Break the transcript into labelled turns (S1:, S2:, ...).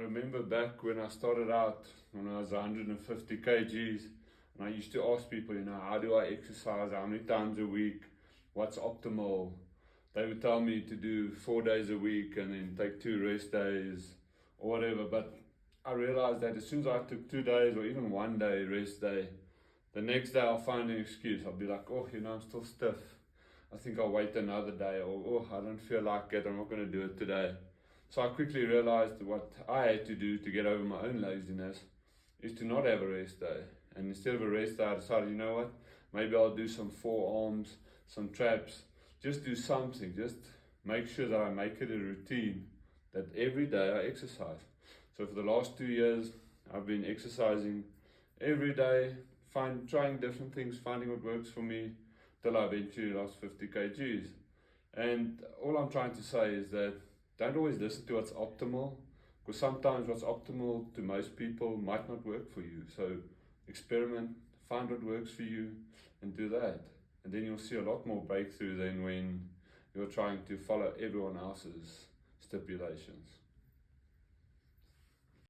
S1: remember back when I started out, when I was 150 kgs, and I used to ask people, how do I exercise? How many times a week? What's optimal? They would tell me to do 4 days a week and then take 2 rest days or whatever. But I realized that as soon as I took 2 days or even 1 day rest day, the next day I'll find an excuse. I'll be like, I'm still stiff. I think I'll wait another day, or I don't feel like it, I'm not going to do it today. So I quickly realized what I had to do to get over my own laziness is to not have a rest day. And instead of a rest day, I decided, maybe I'll do some forearms, some traps, just do something, just make sure that I make it a routine, that every day I exercise. So for the last 2 years, I've been exercising every day, trying different things, finding what works for me, till I eventually lost 50 kgs. And all I'm trying to say is that don't always listen to what's optimal, because sometimes what's optimal to most people might not work for you. So experiment, find what works for you, and do that. And then you'll see a lot more breakthrough than when you're trying to follow everyone else's stipulations.